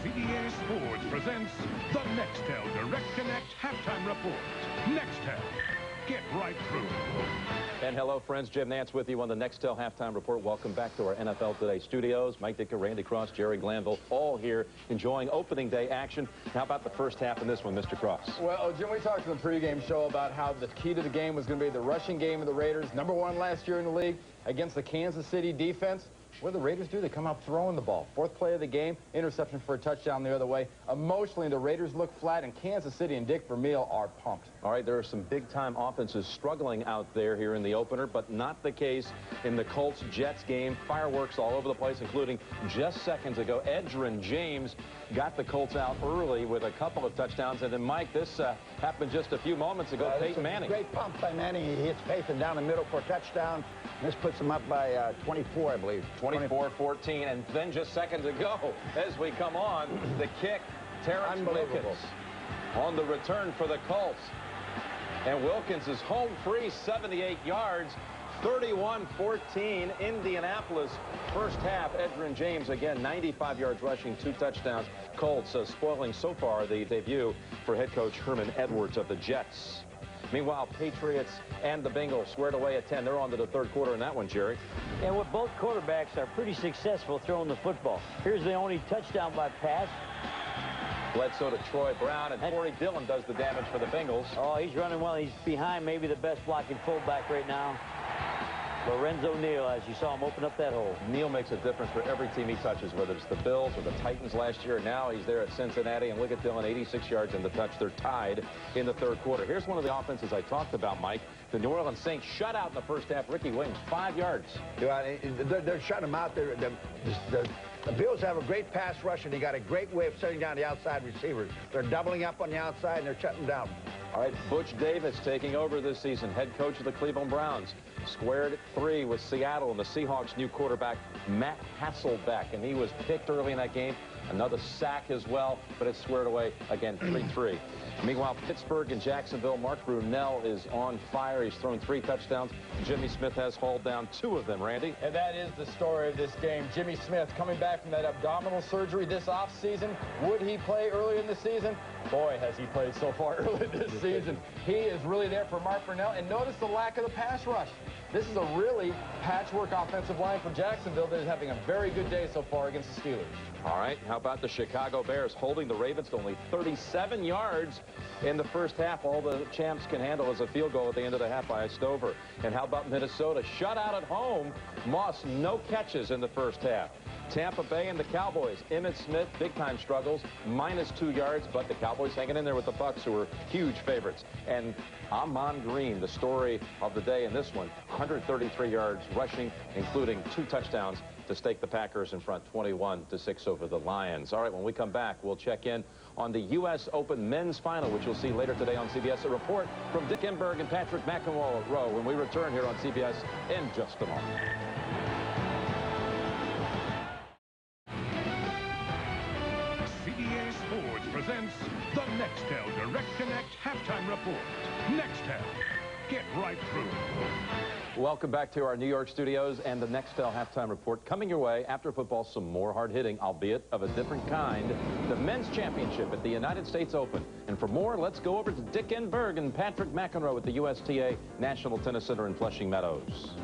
CBS Sports presents the Nextel Direct Connect Halftime Report. Nextel, get right through. And hello, friends. Jim Nance with you on the Nextel Halftime Report. Welcome back to our NFL Today studios. Mike Ditka, Randy Cross, Jerry Glanville, all here enjoying opening day action. How about the first half in this one, Mr. Cross? Well, Jim, we talked in the pregame show about how the key to the game was going to be the rushing game of the Raiders. #1 last year in the league against the Kansas City defense. What do the Raiders do? They come out throwing the ball. Fourth play of the game, interception for a touchdown the other way. Emotionally, the Raiders look flat, and Kansas City and Dick Vermeil are pumped. All right, there are some big-time offenses struggling out there here in the opener, but not the case in the Colts-Jets game. Fireworks all over the place, including just seconds ago. Edgerrin James got the Colts out early with a couple of touchdowns. And then, Mike, this happened just a few moments ago. Peyton Manning. Great pump by Manning. He hits Peyton down the middle for a touchdown. This puts him up by 24, I believe. 24-14, and then just seconds ago, as we come on, the kick, Terrence Wilkins on the return for the Colts. And Wilkins is home free, 78 yards, 31-14, Indianapolis. First half, Edgerrin James, again, 95 yards rushing, 2 touchdowns. Colts spoiling so far the debut for head coach Herman Edwards of the Jets. Meanwhile, Patriots and the Bengals squared away at 10. They're on to the third quarter in that one, Jerry. And with both quarterbacks are pretty successful throwing the football. Here's the only touchdown by pass. Bledsoe to Troy Brown, and Corey Dillon does the damage for the Bengals. Oh, he's running well. He's behind maybe the best blocking fullback right now, Lorenzo Neal, as you saw him open up that hole. Neal makes a difference for every team he touches, whether it's the Bills or the Titans last year. Now he's there at Cincinnati, and look at Dillon, 86 yards in the touch. They're tied in the third quarter. Here's one of the offenses I talked about, Mike. The New Orleans Saints shut out in the first half. Ricky Williams, 5 yards. Yeah, they're shutting him out. The Bills have a great pass rush, and they got a great way of shutting down the outside receivers. They're doubling up on the outside, and they're shutting down. All right, Butch Davis taking over this season, head coach of the Cleveland Browns. Squared at 3 with Seattle and the Seahawks' new quarterback, Matt Hasselbeck. And he was picked early in that game. Another sack as well, but it's squared away again, 3-3. Meanwhile, Pittsburgh and Jacksonville, Mark Brunell is on fire. He's thrown 3 touchdowns. Jimmy Smith has hauled down 2 of them, Randy. And that is the story of this game. Jimmy Smith coming back from that abdominal surgery this offseason. Would he play early in the season? Boy, has he played so far early this season. He is really there for Mark Brunell. And notice the lack of the pass rush. This is a really patchwork offensive line for Jacksonville that is having a very good day so far against the Steelers. All right, how about the Chicago Bears holding the Ravens to only 37 yards in the first half? All the champs can handle is a field goal at the end of the half by Stover. And how about Minnesota? Shut out at home. Moss, no catches in the first half. Tampa Bay and the Cowboys. Emmitt Smith, big-time struggles, -2 yards, but the Cowboys hanging in there with the Bucs, who are huge favorites. And Amon Green, the story of the day in this one, 133 yards rushing, including 2 touchdowns to stake the Packers in front 21-6 over the Lions. All right, when we come back, we'll check in on the U.S. Open men's final, which you'll see later today on CBS. A report from Dick Enberg and Patrick McEnroe when we return here on CBS in just a moment. CBS Sports presents the Nextel Direct Connect Halftime Report. Nextel, get right through. Welcome back to our New York studios and the Nextel Halftime Report. Coming your way after football, some more hard-hitting, albeit of a different kind, the men's championship at the United States Open. And for more, let's go over to Dick Enberg and Patrick McEnroe at the USTA National Tennis Center in Flushing Meadows.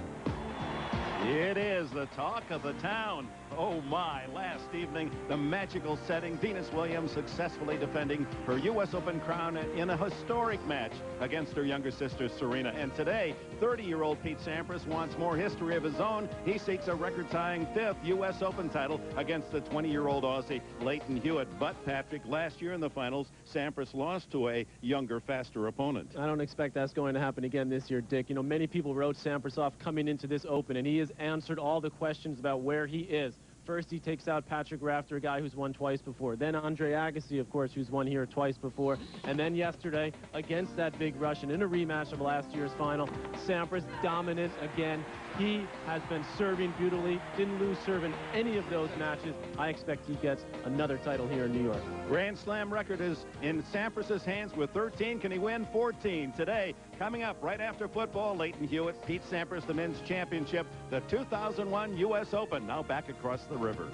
It is the talk of the town. Oh my, last evening, the magical setting, Venus Williams successfully defending her U.S. Open crown in a historic match against her younger sister, Serena. And today, 30-year-old Pete Sampras wants more history of his own. He seeks a record-tying 5th U.S. Open title against the 20-year-old Aussie, Leighton Hewitt. But, Patrick, last year in the finals, Sampras lost to a younger, faster opponent. I don't expect that's going to happen again this year, Dick. You know, many people wrote Sampras off coming into this Open, and he has answered all the questions about where he is. First, he takes out Patrick Rafter, a guy who's won twice before. Then Andre Agassi, of course, who's won here twice before. And then yesterday, against that big Russian in a rematch of last year's final, Sampras dominant again. He has been serving beautifully, didn't lose serve in any of those matches. I expect he gets another title here in New York. Grand Slam record is in Sampras's hands with 13. Can he win 14 today? Coming up right after football, Leighton Hewitt, Pete Sampras, the men's championship, the 2001 U.S. Open, now back across the river.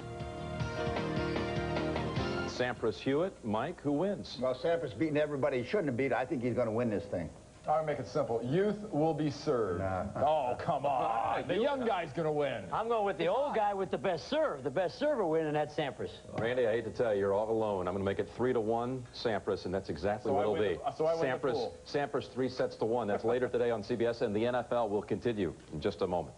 Sampras Hewitt. Mike, who wins? Well, Sampras beating everybody he shouldn't have beat. I think he's going to win this thing. I'll make it simple. Youth will be served. Oh, come on. The young guy's going to win. I'm going with the old guy with the best serve. The best server win, and that's Sampras. Randy, I hate to tell you, you're all alone. I'm going to make it 3-1 Sampras, and that's exactly what it'll be. So I win the pool. Sampras 3 sets to 1. That's later today on CBS, and the NFL will continue in just a moment.